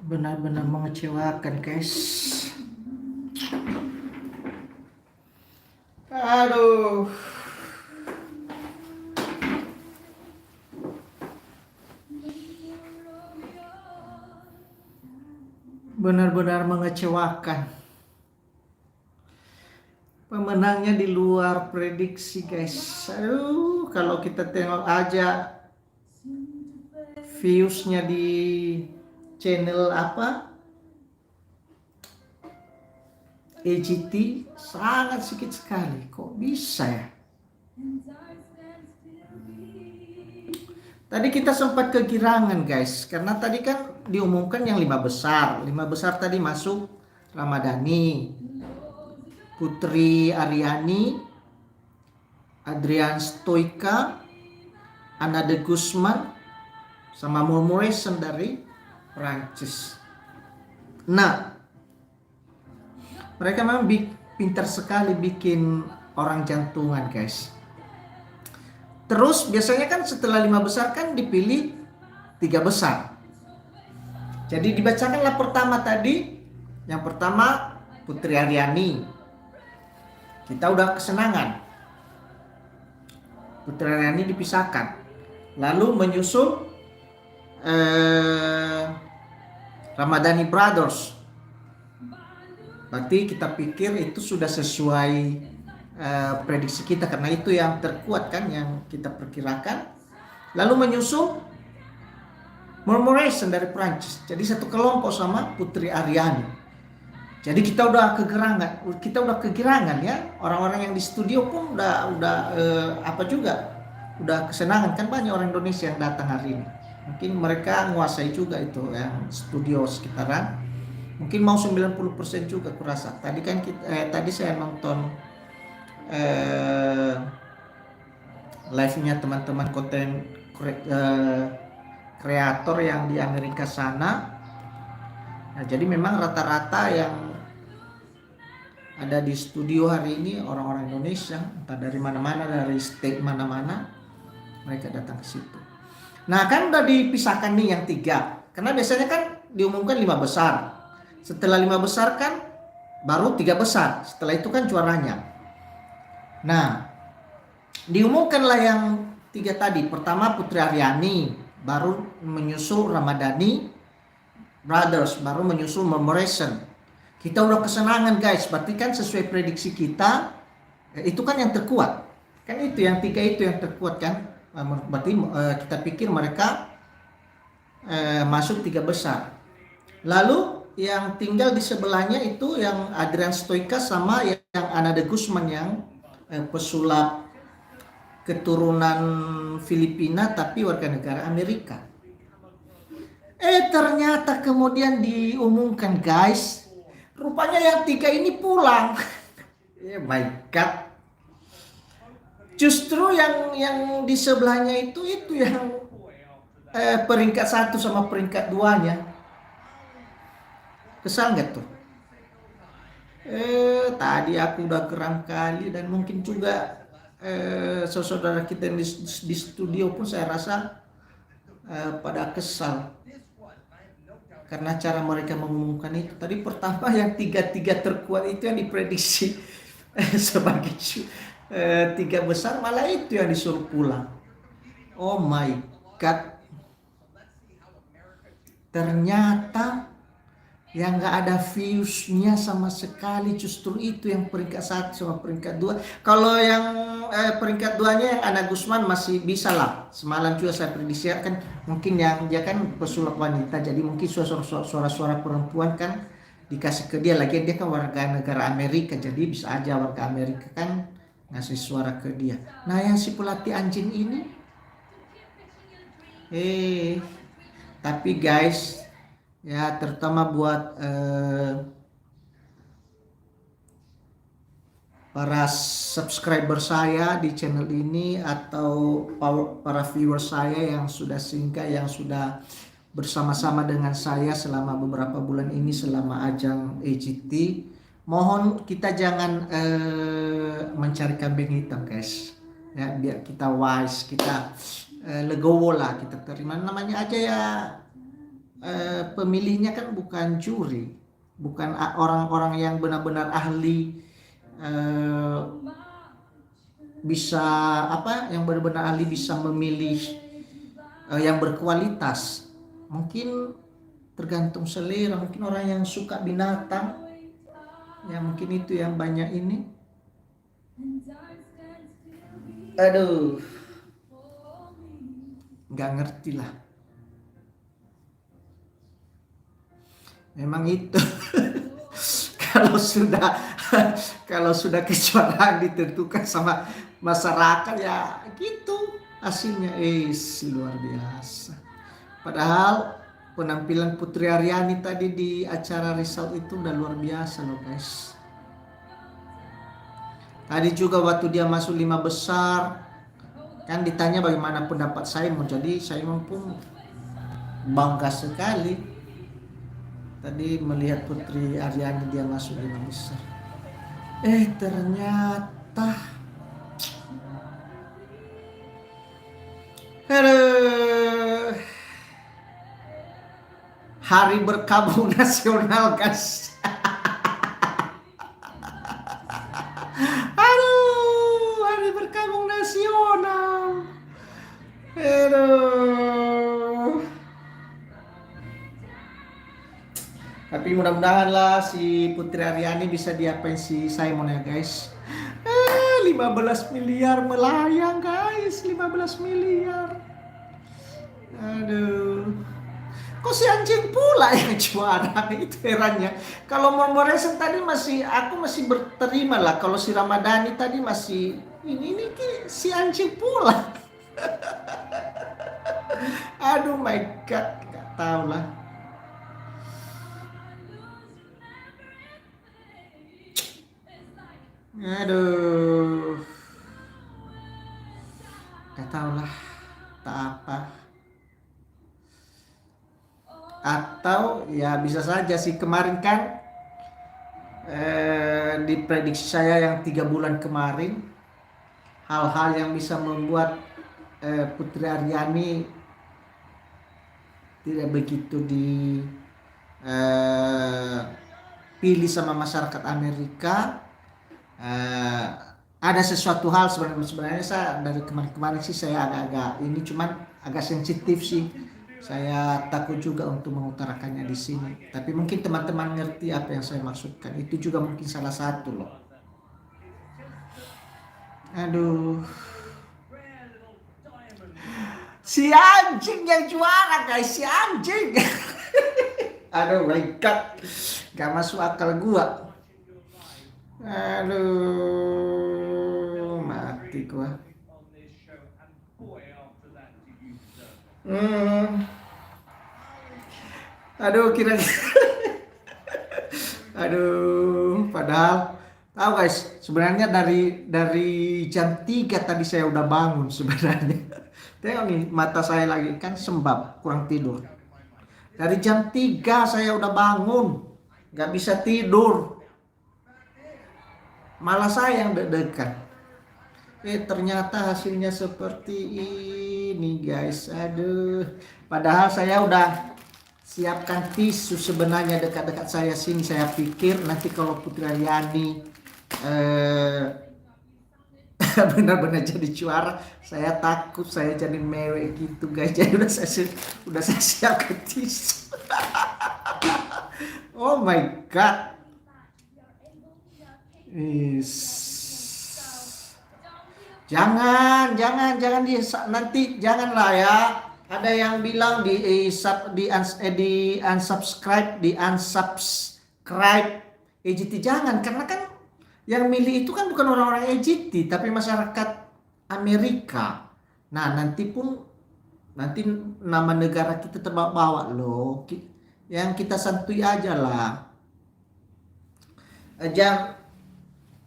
Benar-benar mengecewakan, guys. Aduh. Benar-benar mengecewakan. Pemenangnya di luar prediksi, guys. Aduh, kalau kita tengok aja viewsnya di channel AGT sangat sedikit sekali. Kok bisa ya? Tadi kita sempat kegirangan, guys, karena tadi kan diumumkan yang 5 besar. 5 besar tadi masuk Ramadhani, Putri Aryani, Adrian Stoica, Ana de Guzman, sama Murmuration dari Prancis. Nah, mereka memang pintar sekali bikin orang jantungan, guys. Terus biasanya kan setelah 5 besar kan dipilih 3 besar. Jadi dibacakanlah pertama tadi. Yang pertama Putri Aryani. Kita udah kesenangan. Putri Aryani dipisahkan. Lalu menyusul Ramadhani Brothers. Berarti kita pikir itu sudah sesuai prediksi kita, karena itu yang terkuat kan yang kita perkirakan. Lalu menyusul Murmuration dari Prancis. Jadi satu kelompok sama Putri Aryani. Jadi kita udah kegirangan ya. Orang-orang yang di studio pun udah kesenangan kan, banyak orang Indonesia yang datang hari ini. Mungkin mereka menguasai juga itu yang studio sekitaran. Mungkin mau 90% juga kurasa. Tadi saya nonton live-nya teman-teman konten kreator yang di Amerika sana. Nah, jadi memang rata-rata yang ada di studio hari ini orang-orang Indonesia, entah dari mana-mana, dari state mana-mana, mereka datang ke situ. Nah, kan udah dipisahkan nih yang 3. Karena biasanya kan diumumkan 5 besar. Setelah 5 besar kan baru 3 besar. Setelah itu kan juaranya. Nah, diumumkanlah yang 3 tadi. Pertama Putri Aryani, baru menyusul Ramadhani Brothers, baru menyusul Murmuration. Kita udah kesenangan, guys. Berarti kan sesuai prediksi kita, itu kan yang terkuat. Kan itu yang 3 itu yang terkuat kan. Berarti kita pikir mereka masuk 3 besar. Lalu yang tinggal di sebelahnya itu yang Adrian Stoica sama yang Ana de Guzman yang pesulap keturunan Filipina tapi warga negara Amerika. Ternyata kemudian diumumkan, guys, rupanya yang 3 ini pulang. My God. Justru yang di sebelahnya itu yang peringkat 1 sama peringkat 2-nya. Kesal nggak tuh? Tadi aku udah geram kali, dan mungkin juga saudara kita yang di studio pun saya rasa pada kesal karena cara mereka mengumumkan itu. Tadi pertama yang 3 terkuat itu yang diprediksi sebagai 3 besar, malah itu yang disuruh pulang. Oh my God. Ternyata yang gak ada viewsnya sama sekali justru itu yang peringkat 1 sama peringkat 2. Kalau yang peringkat 2-nya yang Ana Guzman masih bisa lah. Semalam juga saya prediksi kan, mungkin yang dia kan pesulap wanita, jadi mungkin suara-suara perempuan kan dikasih ke dia. Lagi dia kan warga negara Amerika, jadi bisa aja warga Amerika kan ngasih suara ke dia. Nah, yang si pelatih anjing ini tapi guys, ya terutama buat para subscriber saya di channel ini atau para viewer saya yang sudah singgah, yang sudah bersama-sama dengan saya selama beberapa bulan ini selama ajang AGT, mohon kita jangan mencari kambing hitam, guys. Ya, biar kita wise, kita legowo lah, kita terima namanya aja ya. pemilihnya kan bukan juri, bukan orang-orang yang benar-benar ahli, eh, bisa yang benar-benar ahli bisa memilih yang berkualitas. Mungkin tergantung selera, mungkin orang yang suka binatang, ya mungkin itu yang banyak ini. Aduh, nggak ngerti lah. Memang itu. kalau sudah kalau sudah kejuaraan ditentukan sama masyarakat ya gitu hasilnya, luar biasa. Padahal penampilan Putri Aryani tadi di acara result itu udah luar biasa loh guys. Tadi juga waktu dia masuk 5 besar kan ditanya bagaimana pendapat Simon, jadi Simon pun bangga sekali tadi melihat Putri Aryani dia masuk 5 besar. Ternyata hari berkabung nasional guys. Aduh, hari berkabung nasional. Aduh. Tapi mudah-mudahan lah si Putri Aryani bisa diapain si Simon ya guys. 15 miliar melayang guys, 15 miliar. Aduh. Kok si anjing pula yang juara, itu herannya. Kalau Mormoresen tadi aku masih berterima lah. Kalau si Ramadhani tadi masih ini si anjing pula. Aduh my god, gak tahu lah. Aduh, gak tahu lah, tak apa. Atau ya bisa saja sih kemarin kan diprediksi saya yang 3 bulan kemarin, hal-hal yang bisa membuat Putri Aryani tidak begitu dipilih sama masyarakat Amerika. Ada sesuatu hal sebenarnya saya dari kemarin sih saya agak ini, cuman agak sensitif sih. Saya takut juga untuk mengutarakannya di sini. Tapi mungkin teman-teman ngerti apa yang saya maksudkan. Itu juga mungkin salah satu loh. Aduh. Si anjing yang juara guys, si anjing. Aduh my god. Gak masuk akal gua. Aduh, mati gua. Aduh, aduh, padahal tahu guys, sebenarnya dari jam 3 tadi saya udah bangun sebenarnya. Tengok nih, mata saya lagi kan sembab, kurang tidur. Dari jam 3 saya udah bangun, gak bisa tidur. Malah saya yang deg-degan. Ternyata hasilnya seperti ini guys. Aduh, padahal saya udah siapkan tisu sebenarnya dekat-dekat saya sini. Saya pikir nanti kalau Putri Aryani benar-benar jadi juara, saya takut saya jadi mewek gitu guys. Jadi udah saya siapkan tisu. Oh my god. Jangan nanti janganlah ya. Ada yang bilang di unsubscribe EGT, jangan, karena kan yang milih itu kan bukan orang-orang EGT tapi masyarakat Amerika. Nah, nanti nama negara kita terbawa loh. Yang kita santuy aja lah.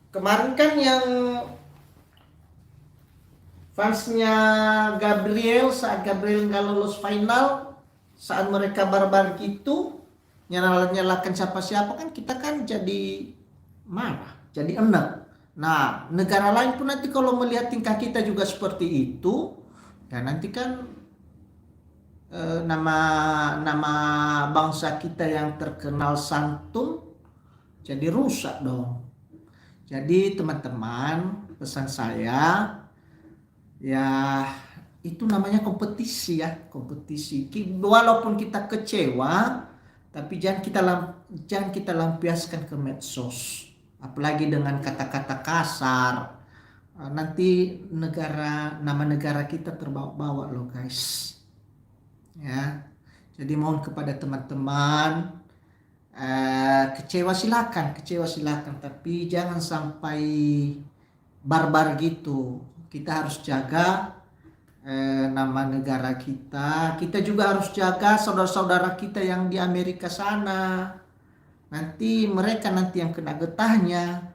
Kemarin kan yang fansnya Gabriel, saat Gabriel nggak lolos final, saat mereka barbar gitu nyalakan siapa-siapa, kan kita kan jadi marah, jadi enak. Nah, negara lain pun nanti kalau melihat tingkah kita juga seperti itu, ya nanti kan nama nama bangsa kita yang terkenal santun jadi rusak dong. Jadi teman-teman, pesan saya ya itu namanya kompetisi ya, kompetisi. Walaupun kita kecewa, tapi jangan kita lampiaskan ke medsos. Apalagi dengan kata-kata kasar. Nanti nama negara kita terbawa-bawa loh guys. Ya. Jadi mohon kepada teman-teman, kecewa silakan, tapi jangan sampai barbar gitu. Kita harus jaga nama negara kita. Kita juga harus jaga saudara-saudara kita yang di Amerika sana. Mereka yang kena getahnya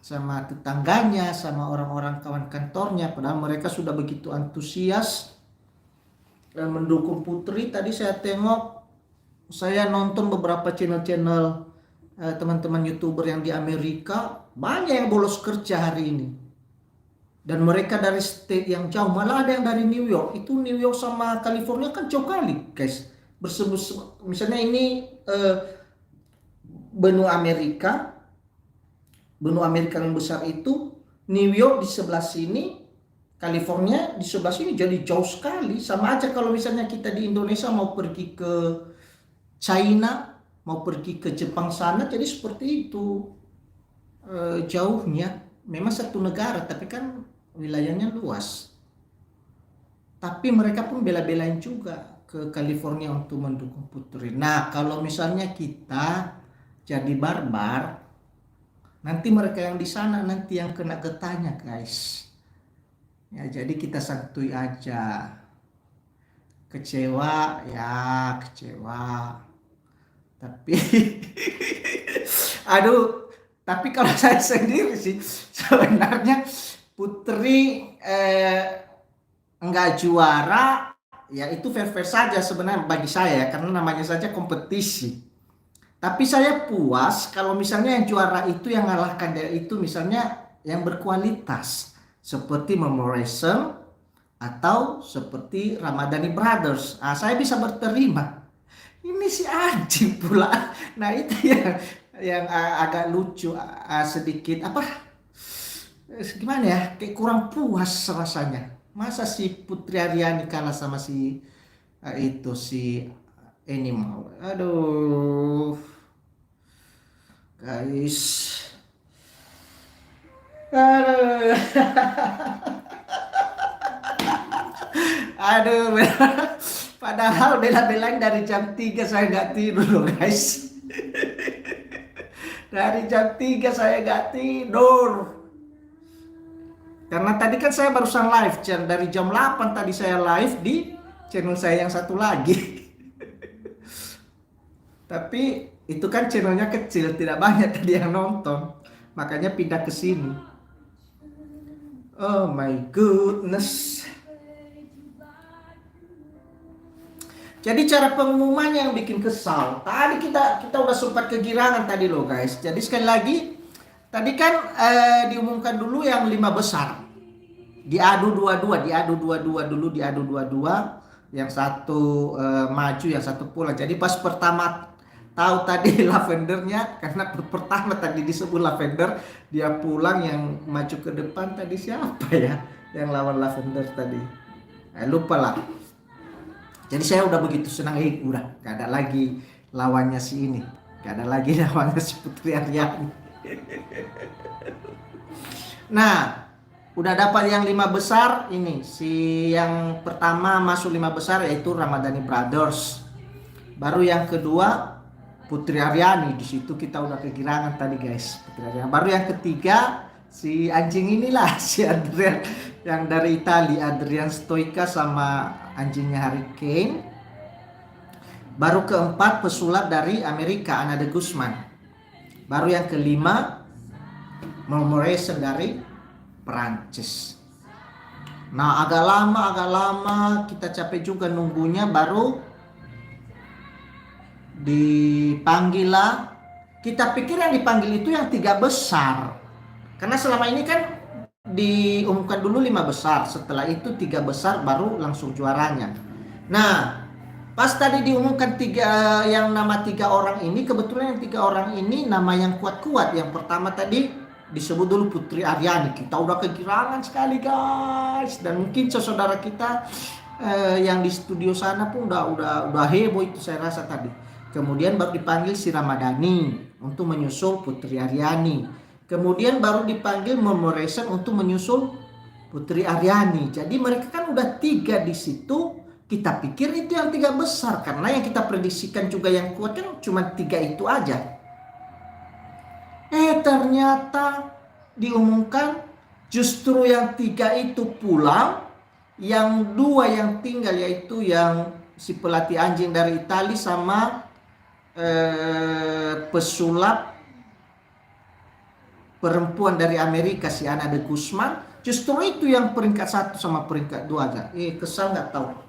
sama tetangganya, sama orang-orang kawan kantornya. Padahal mereka sudah begitu antusias mendukung Putri. Tadi saya nonton beberapa channel-channel teman-teman YouTuber yang di Amerika, banyak yang bolos kerja hari ini. Dan mereka dari state yang jauh, malah ada yang dari New York. Itu New York sama California kan jauh kali, guys. Misalnya ini benua Amerika yang besar itu, New York di sebelah sini, California di sebelah sini, jadi jauh sekali. Sama aja kalau misalnya kita di Indonesia mau pergi ke China, mau pergi ke Jepang sana, jadi seperti itu jauhnya. Memang satu negara, tapi kan wilayahnya luas. Tapi mereka pun bela-belain juga ke California untuk mendukung Putri. Nah, kalau misalnya kita jadi barbar, nanti mereka yang di sana nanti yang kena getahnya, guys. Ya, jadi kita santuy aja. Kecewa, ya kecewa. Tapi, tapi kalau saya sendiri sih, sebenarnya Putri enggak juara, ya itu fair-fair saja sebenarnya bagi saya, karena namanya saja kompetisi. Tapi saya puas kalau misalnya yang juara itu, yang ngalahkan dia itu misalnya yang berkualitas. Seperti Memoration atau seperti Ramadhani Brothers. Saya bisa berterima. Ini si anjing pula. Nah itu yang agak lucu sedikit. Gimana ya? Kayak kurang puas rasanya. Masa si Putri Aryani kalah sama si Animal. Aduh. Guys. Aduh. Padahal bela-belain dari jam 3 saya nggak tidur loh guys. Dari jam 3 saya nggak tidur. Karena tadi kan saya barusan live, dari jam 8 tadi saya live di channel saya yang satu lagi. Tapi itu kan channelnya kecil, tidak banyak tadi yang nonton. Makanya pindah ke sini. Oh my goodness. Jadi cara pengumuman yang bikin kesal. Tadi kita udah sempat kegirangan tadi loh guys. Jadi sekali lagi, tadi kan diumumkan dulu yang 5 besar. Diadu dua-dua dulu. Yang satu maju, yang satu pulang. Jadi pas pertama tahu tadi Lavendernya, karena pertama tadi disebut Lavender, dia pulang, yang maju ke depan tadi siapa ya yang lawan Lavender tadi, lupa lah. Jadi saya udah begitu senang, udah gak ada lagi lawannya si Putri Aryani. Nah, udah dapat yang 5 besar ini. Si yang pertama masuk 5 besar yaitu Ramadhani Brothers. Baru yang kedua Putri Aryani. Di situ kita udah kegirangan tadi guys, Putri Aryani. Baru yang ketiga si anjing inilah, si Adrian yang dari Italia, Adrian Stoica sama anjingnya Harry Kane. Baru keempat pesulap dari Amerika, Ana de Guzman. Baru yang kelima Memoration dari Perancis. Nah agak lama kita capek juga nunggunya, baru dipanggil lah. Kita pikir yang dipanggil itu yang 3 besar, karena selama ini kan diumumkan dulu 5 besar, setelah itu 3 besar baru langsung juaranya. Nah, pas tadi diumumkan tiga orang ini, kebetulan yang tiga orang ini nama yang kuat-kuat. Yang pertama tadi disebut dulu Putri Aryani. Kita udah kegirangan sekali guys, dan mungkin saudara kita yang di studio sana pun udah heboh itu saya rasa tadi. Kemudian baru dipanggil si Ramadhani untuk menyusul Putri Aryani. Kemudian baru dipanggil Memoresan untuk menyusul Putri Aryani. Jadi mereka kan udah tiga di situ. Kita pikir itu yang tiga besar, karena yang kita prediksikan juga yang kuat kan cuma tiga itu aja. Ternyata diumumkan justru yang tiga itu pulang, yang dua yang tinggal yaitu yang si pelatih anjing dari Italia sama pesulap perempuan dari Amerika si Ana de Guzman, justru itu yang peringkat 1 sama peringkat 2 aja. Kesal nggak tahu.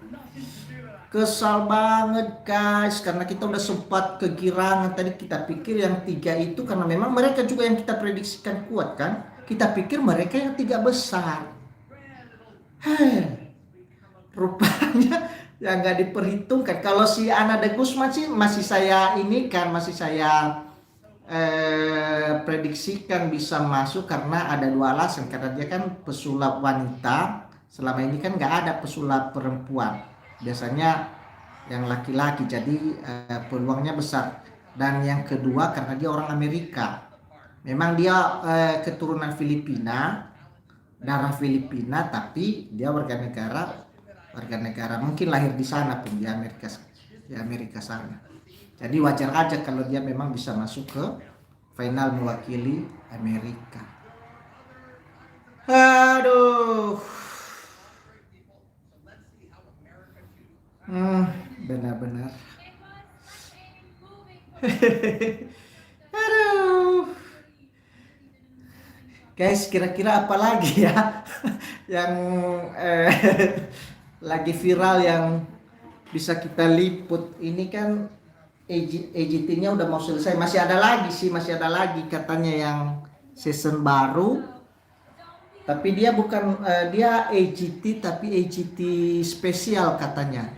Kesal banget guys, karena kita udah sempat kegirangan tadi. Kita pikir yang tiga itu, karena memang mereka juga yang kita prediksikan kuat kan. Kita pikir mereka yang tiga besar. Rupanya yang nggak diperhitungkan. Kalau si Ana de Guzman sih masih saya prediksikan bisa masuk, karena ada dua alasan. Karena dia kan pesulap wanita, selama ini kan nggak ada pesulap perempuan, biasanya yang laki-laki, jadi peluangnya besar. Dan yang kedua karena dia orang Amerika, memang dia keturunan Filipina, darah Filipina, tapi dia warga negara mungkin lahir di sana pun di Amerika sana. Jadi wajar aja kalau dia memang bisa masuk ke final mewakili Amerika. Aduh. Benar-benar. Aduh. Guys, kira-kira apa lagi ya yang lagi viral yang bisa kita liput? Ini kan AGT-nya udah mau selesai. Masih ada lagi katanya yang season baru. Tapi dia bukan dia AGT tapi AGT spesial katanya.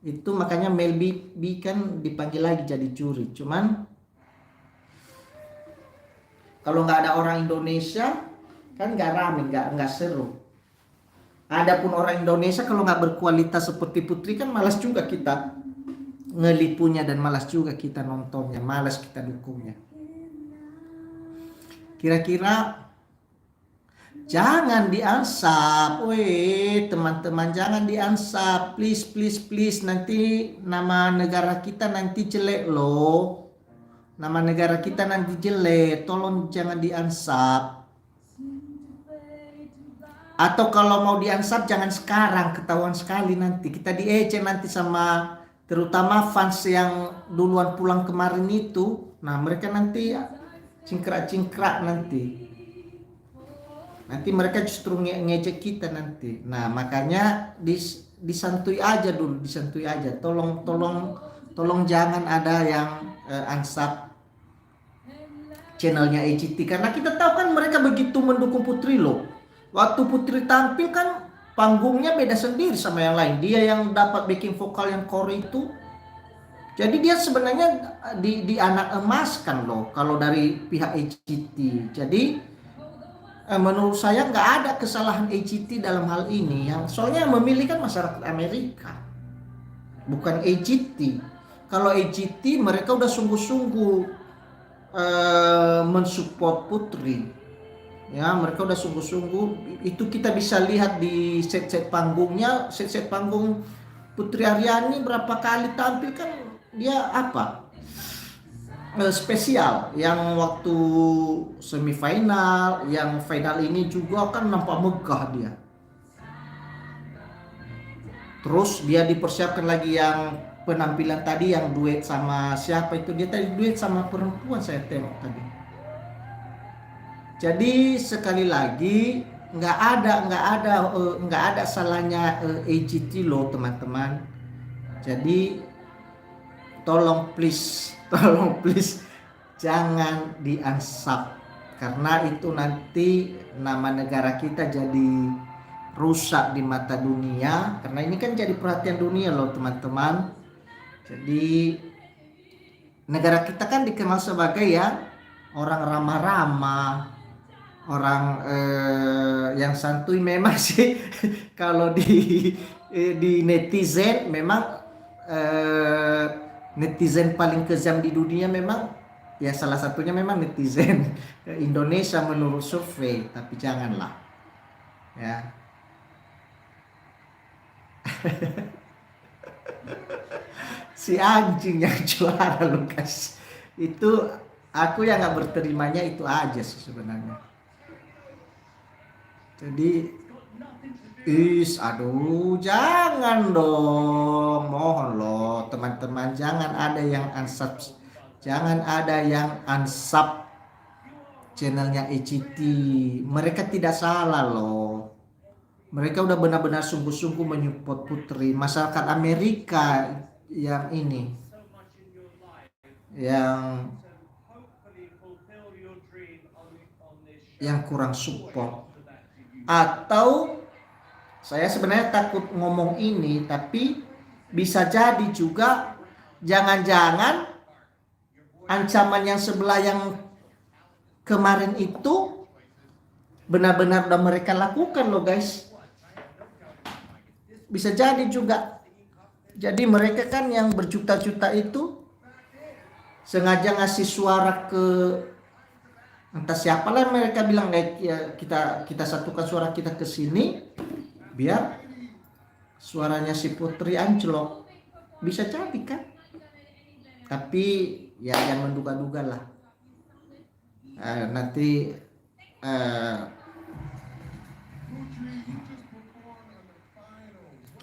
Itu makanya Mel B kan dipanggil lagi jadi juri. Cuman kalau nggak ada orang Indonesia kan nggak rame, nggak seru. Adapun orang Indonesia kalau nggak berkualitas seperti Putri kan malas juga kita ngelipunya, dan malas juga kita nontonnya, malas kita dukungnya. Kira-kira jangan diansap, teman-teman, jangan diansap, please, nanti nama negara kita nanti jelek loh, tolong jangan diansap. Atau kalau mau diansap jangan sekarang, ketahuan sekali nanti kita diejek nanti sama terutama fans yang duluan pulang kemarin itu. Nah mereka nanti cingkrak nanti mereka justru ngejek kita nanti. Nah makanya disantui aja dulu, tolong jangan ada yang ansap channelnya AGT, karena kita tahu kan mereka begitu mendukung Putri loh. Waktu Putri tampil kan panggungnya beda sendiri sama yang lain. Dia yang dapat backing vokal yang core itu. Jadi dia sebenarnya di anak emas kan loh kalau dari pihak AGT. Jadi menurut saya nggak ada kesalahan AGT dalam hal ini. Soalnya yang memilih kan masyarakat Amerika, bukan AGT. Kalau AGT mereka udah sungguh-sungguh mensupport Putri. Ya, mereka udah sungguh-sungguh. Itu kita bisa lihat di set-set panggungnya, set-set panggung Putri Aryani berapa kali tampil kan dia spesial. Yang waktu semifinal, yang final ini juga kan nampak megah dia. Terus dia dipersiapkan lagi yang penampilan tadi yang duet sama siapa itu, dia tadi duet sama perempuan saya tengok tadi. Jadi sekali lagi nggak ada salahnya AGT loh teman-teman. Jadi tolong please jangan diansap, karena itu nanti nama negara kita jadi rusak di mata dunia, karena ini kan jadi perhatian dunia loh teman-teman. Jadi negara kita kan dikenal sebagai ya orang ramah-ramah, orang yang santuy memang sih. Kalau di netizen memang netizen paling kejam di dunia memang ya salah satunya memang netizen Indonesia menurut survei, tapi janganlah ya. Si anjing yang juara Lukas itu, aku yang nggak berterimanya itu aja sih sebenarnya. Jadi aduh, jangan dong, mohon loh teman-teman, jangan ada yang unsub channelnya ECT. Mereka tidak salah loh. Mereka udah benar-benar sungguh-sungguh menyupport Putri. Masyarakat Amerika yang ini, yang kurang support. Atau saya sebenarnya takut ngomong ini, tapi bisa jadi juga jangan-jangan ancaman yang sebelah yang kemarin itu benar-benar udah mereka lakukan loh guys. Bisa jadi juga. Jadi mereka kan yang berjuta-juta itu sengaja ngasih suara ke entah siapalah, mereka bilang ya, kita satukan suara kita ke sini biar suaranya si Putri anjlok. Bisa jadi kan, tapi ya yang menduga-duga lah. Nanti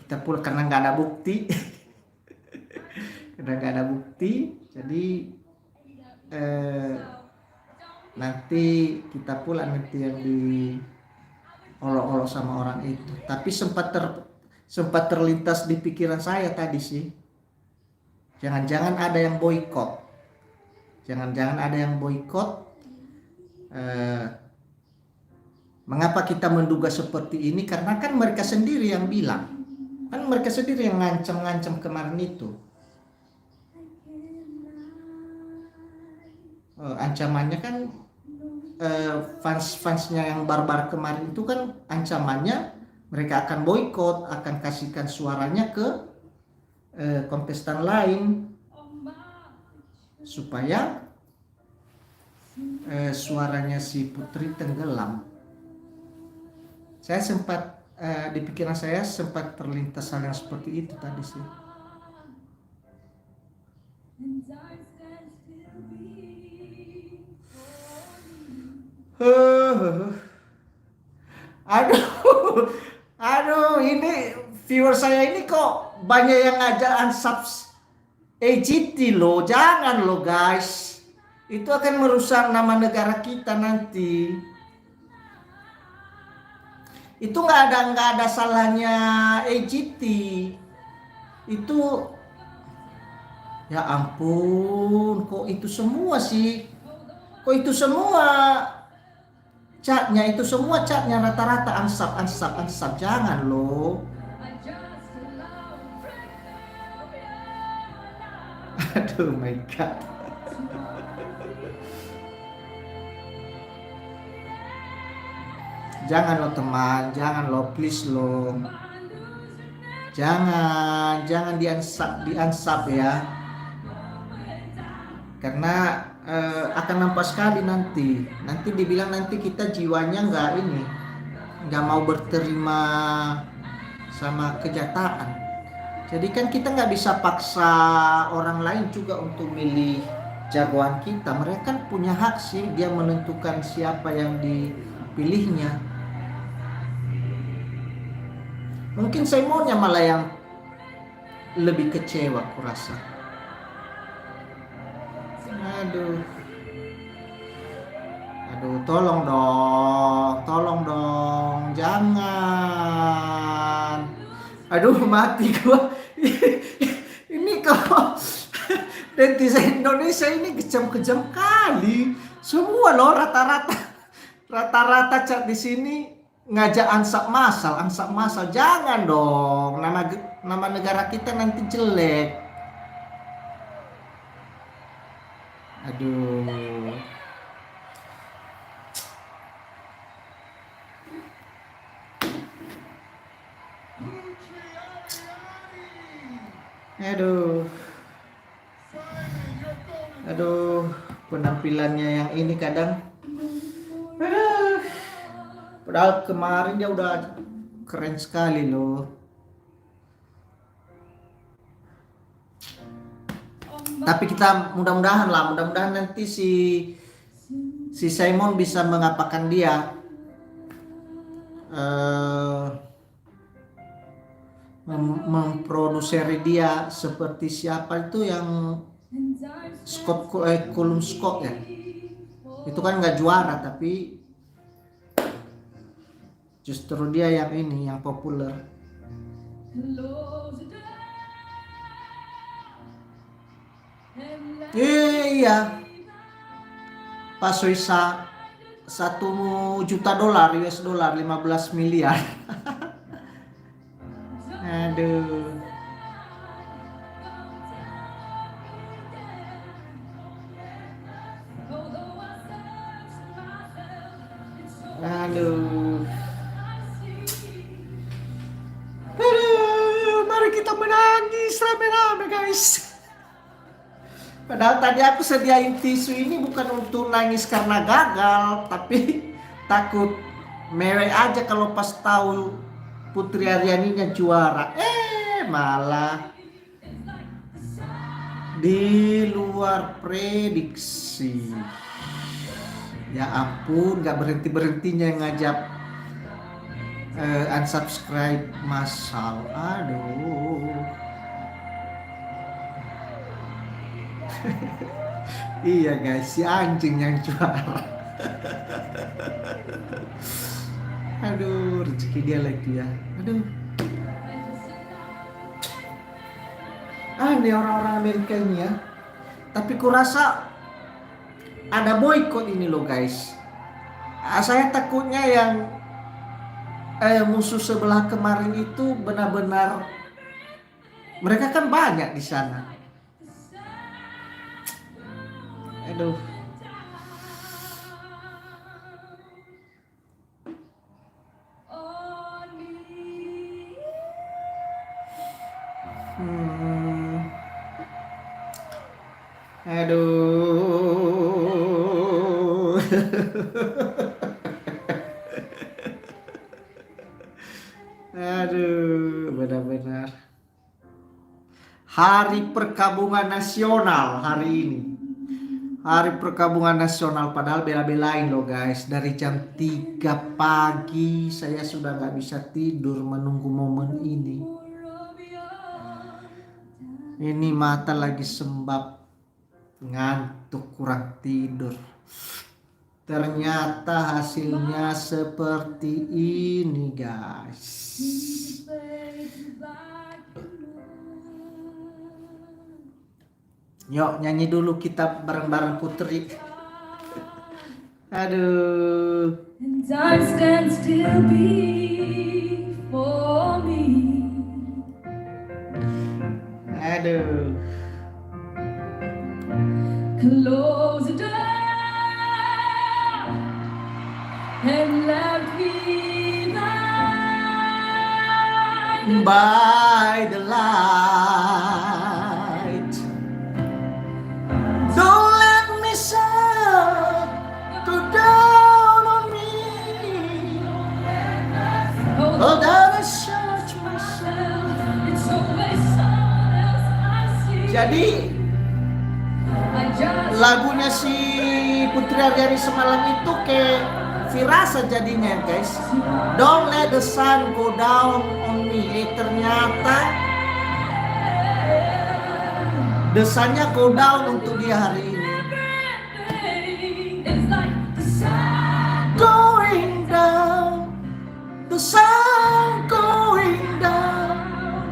kita pula karena nggak ada bukti jadi nanti kita pula nanti yang diolok-olok sama orang itu. Tapi sempat terlintas di pikiran saya tadi sih, jangan-jangan ada yang boikot. Mengapa kita menduga seperti ini? Karena kan mereka sendiri yang bilang, kan mereka sendiri yang ngancam kemarin itu. Ancamannya kan fans-fansnya yang barbar kemarin itu kan ancamannya mereka akan boikot, akan kasihkan suaranya ke kontestan lain supaya suaranya si Putri tenggelam. Saya sempat di pikiran saya sempat terlintas hal yang seperti itu tadi sih. Aduh, ini viewer saya ini kok banyak yang ngajak unsubs EGT loh. Jangan loh guys, itu akan merusak nama negara kita nanti. Itu nggak ada salahnya EGT. Itu ya ampun, kok itu semua sih? Kok itu semua catnya rata-rata ansap. Jangan loh. Aduh my god. Jangan lo teman, jangan lo, please lo. Jangan diansap ya. Karena akan nampak sekali nanti dibilang nanti kita jiwanya nggak mau berterima sama kenyataan. Jadi kan kita nggak bisa paksa orang lain juga untuk milih jagoan kita. Mereka kan punya hak sih, dia menentukan siapa yang dipilihnya. Mungkin saya maunya malah yang lebih kecewa kurasa. Aduh, tolong dong, jangan. Aduh, mati gua. Ini kok netizen Indonesia ini kejam-kejam kali. Semua loh rata-rata chat di sini ngajak ansap masal, jangan dong. Nama negara kita nanti jelek. Aduh. Aduh, penampilannya yang ini kadang. Padahal kemarin dia udah keren sekali loh. Tapi kita mudah-mudahan nanti si Simon bisa mengapakan dia. Memproduksi dia seperti siapa itu yang Callum Scott ya. Itu kan nggak juara tapi justru dia yang ini yang populer. Iya. Pas Suisa $1 juta US dollar 15 miliar. Aduh. Mari kita menangis rame-rame guys. Padahal tadi aku sediain tisu ini bukan untuk nangis karena gagal, tapi takut merek aja kalau pas tahu Putri Aryaninya juara. Malah di luar prediksi. Ya ampun, gak berhenti-berhentinya ngajak unsubscribe massal. Aduh. Iya guys, si anjing yang juara. Aduh, rezeki dia lagi ya. Aduh. Aneh orang-orang Amerika ini ya. Tapi kurasa ada boykot ini loh guys. Saya takutnya yang musuh sebelah kemarin itu benar-benar mereka kan banyak di sana. Aduh. Aduh. Aduh, benar-benar. Hari Perkabungan Nasional hari ini. Hari Perkabungan Nasional, padahal bela-belain loh guys. Dari jam 3 pagi saya sudah gak bisa tidur menunggu momen ini. Ini mata lagi sembab, ngantuk, kurang tidur. Ternyata hasilnya seperti ini guys. Yuk nyanyi dulu kita bareng-bareng Putri. Aduh. And time stands still before me. Aduh. Close the door and left me by the light. Don't let me shut down on me. Oh, that I search myself. It's always someone else I see. Jadi lagunya si Putri Aryani semalam itu kayak Firasa jadinya guys. Don't let the sun go down on me. Ternyata the sun-nya go down untuk dia hari ini. Going down, the sun going down,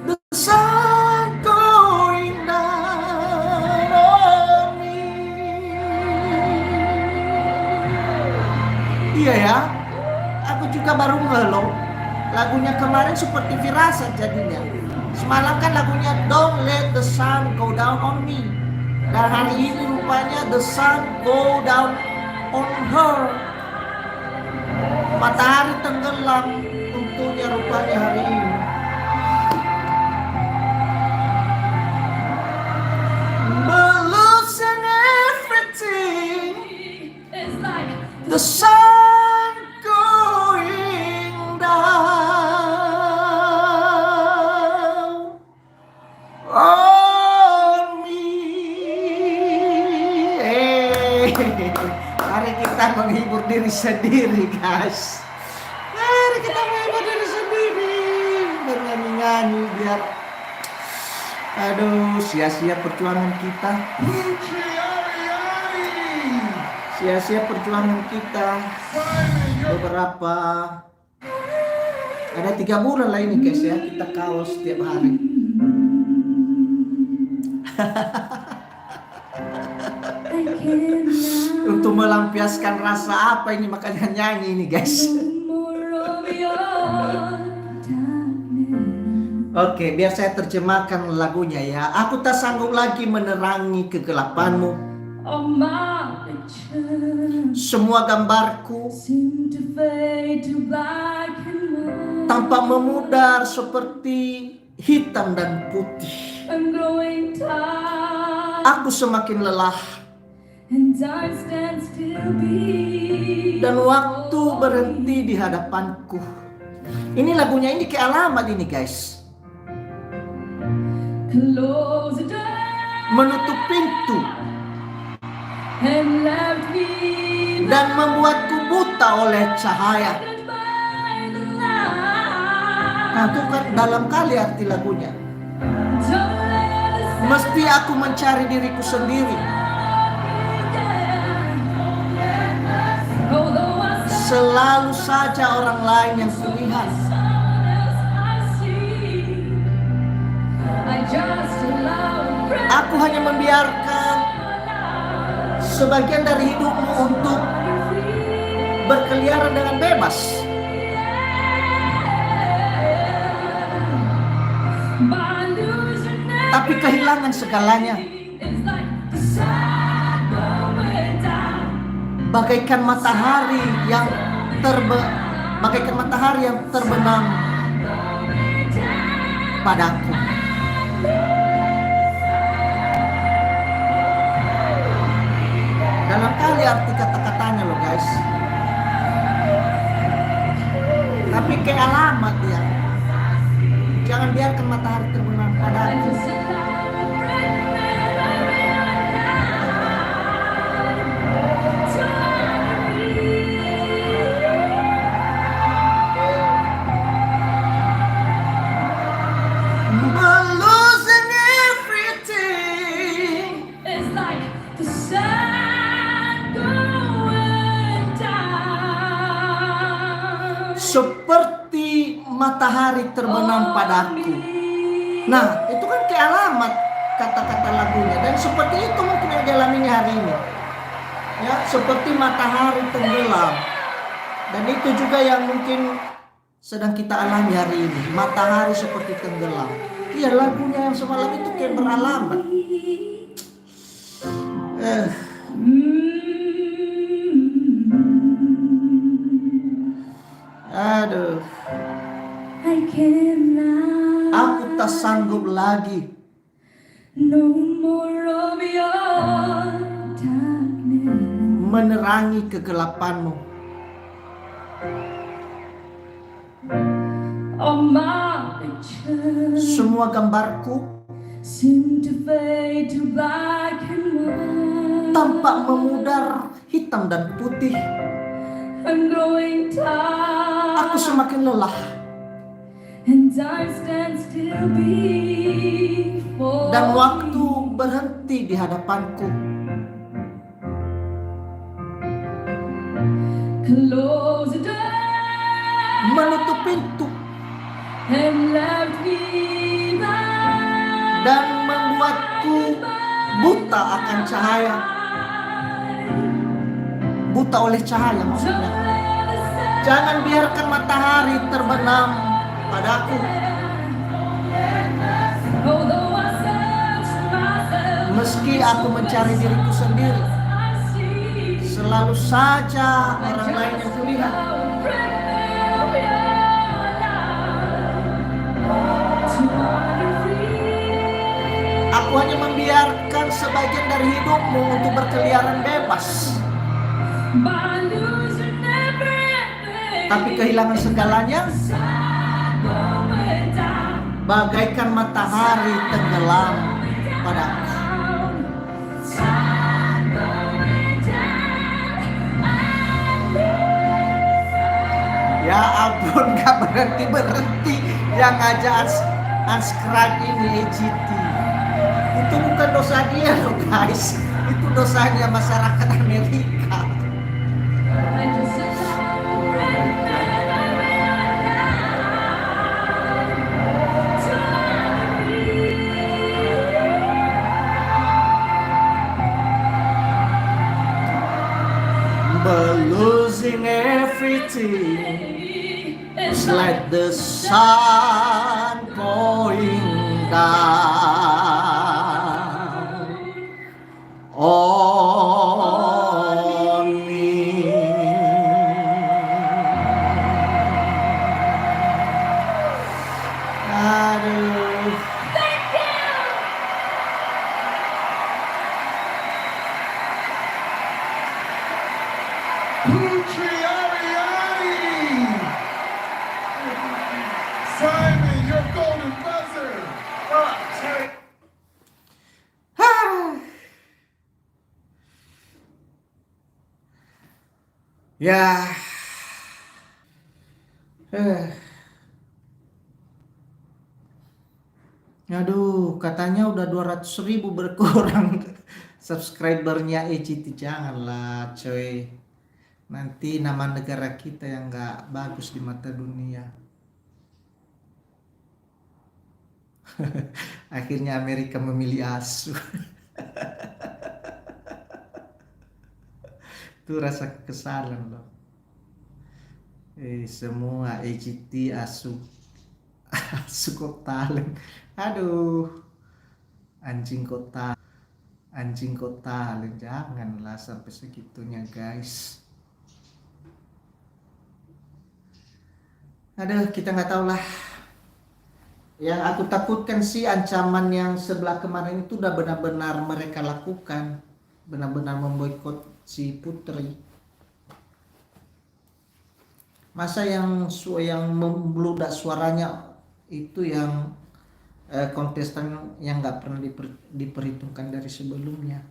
the sun going down on me. Iya ya. aku juga baru ngelow. Lagunya kemarin seperti Firasat jadinya. Semalam kan lagunya Don't Let the Sun Go Down on Me. Dan hari ini rupanya The Sun Go Down on Her. Matahari tenggelam untuknya rupanya hari ini. Losing everything, the sun going down on me. Mari kita menghibur diri sendiri, guys. Mari kita menghibur diri sendiri, bernyanyi-nyanyi biar aduh, sia-sia perjuangan kita. Sia-sia perjuangan kita. Beberapa ada 3 bulan lah ini guys ya, kita kaos setiap hari. Untuk melampiaskan rasa apa ini, makanya nyanyi ini guys. Oke, biar saya terjemahkan lagunya ya. Aku tak sanggup lagi menerangi kegelapanmu. Semua gambarku tampak memudar seperti hitam dan putih. Aku semakin lelah dan waktu berhenti di hadapanku. Ini lagunya ini kayak alamat ini guys. Menutup pintu dan membuatku buta oleh cahaya. Nah, itu kan dalam kali arti lagunya. Mesti aku mencari diriku sendiri. Selalu saja orang lain yang kulihat. Aku hanya membiarkan sebagian dari hidupmu untuk berkeliaran dengan bebas. Tapi kehilangan segalanya. Bagaikan matahari yang terbenam padaku. Dalam kali arti kata-katanya loh guys. Tapi kayak alamat ya. Jangan biarkan matahari terbenam padaku. Seperti matahari terbenam padaku. Nah, itu kan kayak alamat kata-kata lagunya. Dan seperti itu mungkin yang dialaminya hari ini. Ya, seperti matahari tenggelam. Dan itu juga yang mungkin sedang kita alami hari ini. Matahari seperti tenggelam. Iya, lagunya yang semalam itu kayak beralamat. Aduh. Aku tak sanggup lagi menerangi kegelapanmu. Semua gambarku tampak memudar hitam dan putih. Aku semakin lelah dan waktu berhenti di hadapanku. Menutup pintu dan membuatku buta akan cahaya. Buta oleh cahaya maksudnya. Jangan biarkan matahari terbenam padaku. Meski aku mencari diriku sendiri, selalu saja orang lain yang kulihat. Aku hanya membiarkan sebagian dari hidupmu untuk berkeliaran bebas. Tapi kehilangan segalanya bagaikan matahari tenggelam padaku. Ya ampun, gak berhenti yang ngajak unsubscribe ini EGT. Itu bukan dosa dia loh guys, itu dosanya masyarakat Amerika. But losing everything is like the sun going down on me. Aduh. Putri Ariani! Simon, your golden buzzer! Ya. Aduh, katanya udah 200.000 berkurang subscribernya EGT. Janganlah coy, nanti nama negara kita yang gak bagus di mata dunia. Akhirnya Amerika memilih ASU. Itu rasa kekesalan loh. Semua EGT ASU. ASU kok talent. Aduh, anjing kota janganlah sampai segitunya guys. Aduh, kita nggak tahu lah. Yang aku takutkan sih ancaman yang sebelah kemarin itu udah benar-benar mereka lakukan, benar-benar memboikot si Putri. Masa yang membludak suaranya itu yang kontestan yang nggak pernah diperhitungkan dari sebelumnya.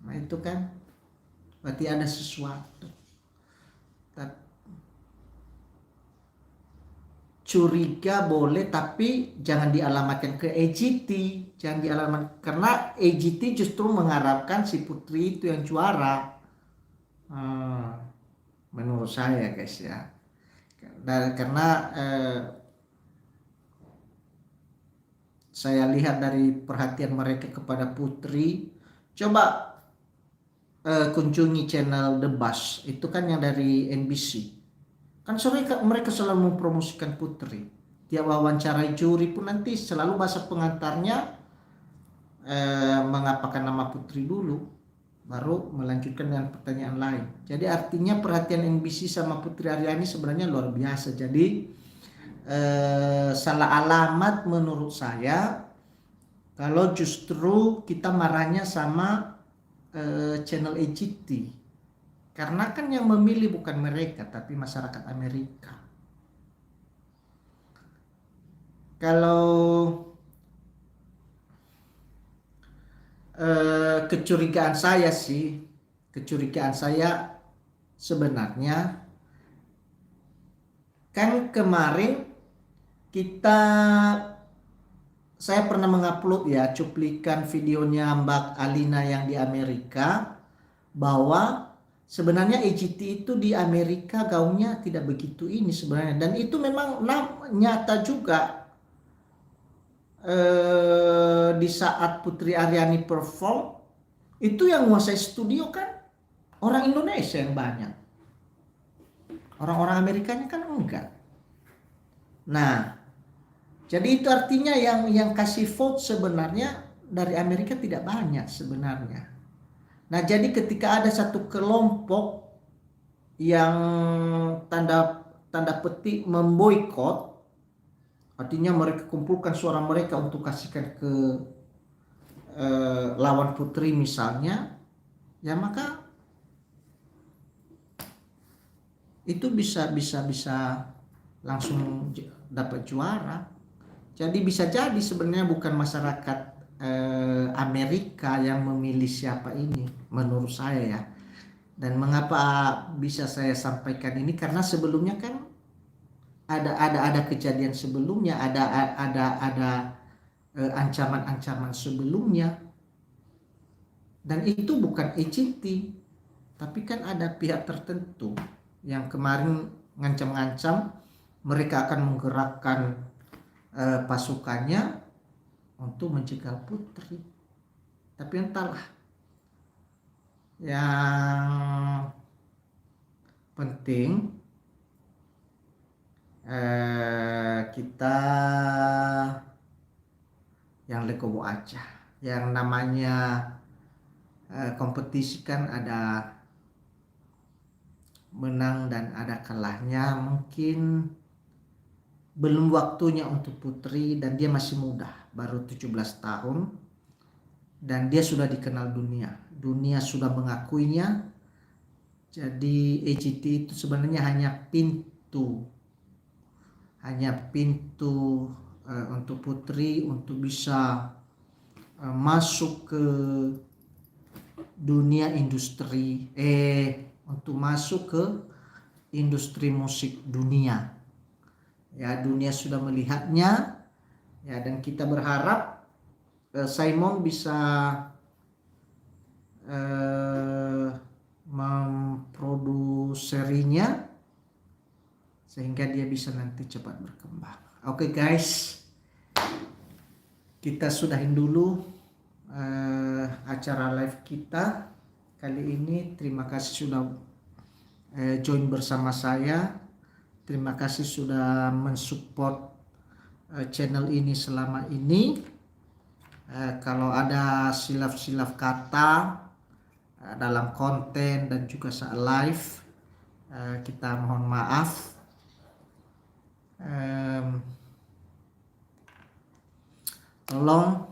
Nah itu kan berarti ada sesuatu. Curiga boleh, tapi jangan dialamatkan ke EGT, jangan dialamatkan, karena EGT justru mengharapkan si Putri itu yang juara. Menurut saya guys ya, karena saya lihat dari perhatian mereka kepada Putri. Coba kunjungi channel The Bus, itu kan yang dari NBC. Kan mereka selalu mempromosikan Putri. Tiap wawancarai juri pun nanti selalu bahasa pengantarnya mengapakan nama Putri dulu, baru melanjutkan dengan pertanyaan lain. Jadi artinya perhatian NBC sama Putri Ariani sebenarnya luar biasa. Jadi salah alamat menurut saya kalau justru kita marahnya sama channel EGT. Karena kan yang memilih bukan mereka, tapi masyarakat Amerika. Kalau kecurigaan saya sebenarnya kan kemarin saya pernah mengupload ya cuplikan videonya Mbak Alina yang di Amerika, bahwa sebenarnya EGT itu di Amerika gaungnya tidak begitu ini sebenarnya, dan itu memang nyata juga. Di saat Putri Ariani perform itu yang menguasai studio kan orang Indonesia yang banyak. Orang-orang Amerikanya kan enggak. Nah, jadi itu artinya yang kasih vote sebenarnya dari Amerika tidak banyak sebenarnya. Nah, jadi ketika ada satu kelompok yang tanda tanda petik memboikot, artinya mereka kumpulkan suara mereka untuk kasihkan ke lawan putri misalnya, ya maka itu bisa langsung dapat juara. Jadi bisa jadi sebenarnya bukan masyarakat Amerika yang memilih siapa ini, menurut saya ya. Dan mengapa bisa saya sampaikan ini, karena sebelumnya kan ada kejadian sebelumnya, ada ancaman-ancaman sebelumnya, dan itu bukan ECT, tapi kan ada pihak tertentu yang kemarin ngancam-ngancam mereka akan menggerakkan pasukannya untuk mencegah putri. Tapi entahlah, yang penting kita yang legowo aja. Yang namanya kompetisi kan ada menang dan ada kalahnya. Mungkin belum waktunya untuk putri, dan dia masih muda, baru 17 tahun, dan dia sudah dikenal dunia sudah mengakuinya. Jadi AGT itu sebenarnya hanya pintu untuk putri untuk bisa masuk ke dunia industri, untuk masuk ke industri musik dunia. Ya, dunia sudah melihatnya, ya, dan kita berharap Simon bisa memprodukserinya sehingga dia bisa nanti cepat berkembang. Oke guys, kita sudahin dulu acara live kita kali ini. Terima kasih sudah join bersama saya. Terima kasih sudah mensupport channel ini selama ini. Kalau ada silaf-silaf kata dalam konten dan juga saat live, kita mohon maaf. Tolong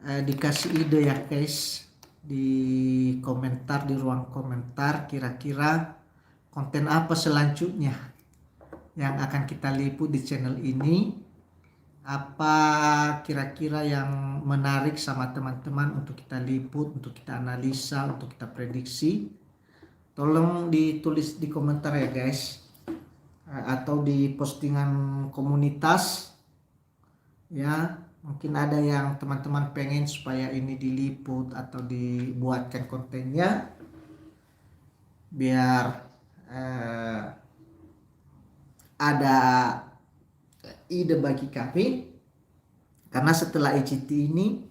dikasih ide ya guys, di komentar, di ruang komentar, kira-kira konten apa selanjutnya yang akan kita liput di channel ini. Apa kira-kira yang menarik sama teman-teman untuk kita liput, untuk kita analisa, untuk kita prediksi. Tolong ditulis di komentar ya guys, atau di postingan komunitas ya. Mungkin ada yang teman-teman pengen supaya ini diliput atau dibuatkan kontennya, biar ada ide bagi kami. Karena setelah ECT ini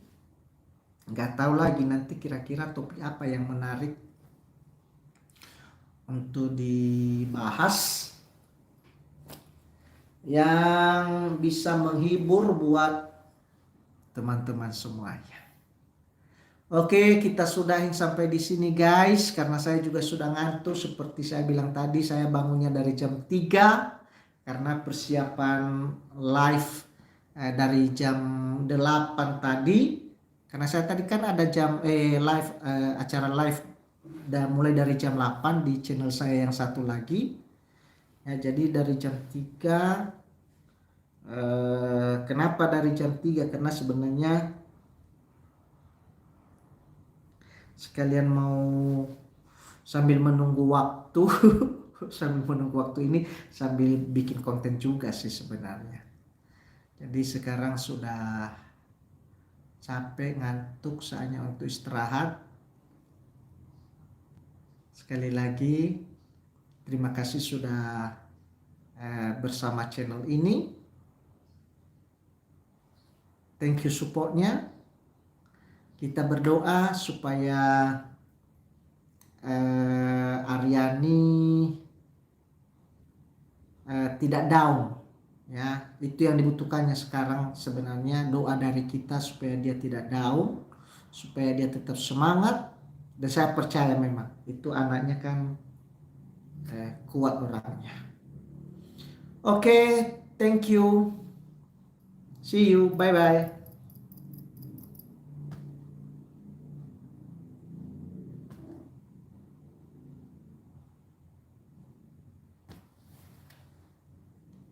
nggak tahu lagi nanti kira-kira topik apa yang menarik untuk dibahas, yang bisa menghibur buat teman-teman semuanya. Oke, kita sudahin sampai di sini guys, karena saya juga sudah ngantuk. Seperti saya bilang tadi, saya bangunnya dari jam 3 karena persiapan live dari jam 8 tadi. Karena saya tadi kan ada live, acara live dan mulai dari jam 8 di channel saya yang satu lagi. Ya, jadi dari jam 3. Kenapa dari jam 3? Karena sebenarnya sekalian mau sambil menunggu waktu sambil menunggu waktu ini sambil bikin konten juga sih sebenarnya. Jadi sekarang sudah capek, ngantuk, saatnya untuk istirahat. Sekali lagi terima kasih sudah bersama channel ini. Thank you supportnya. Kita berdoa supaya Aryani tidak down. Ya, itu yang dibutuhkannya sekarang sebenarnya, doa dari kita supaya dia tidak down, supaya dia tetap semangat. Dan saya percaya memang itu anaknya kan kuat orangnya. Oke, thank you. See you. Bye bye.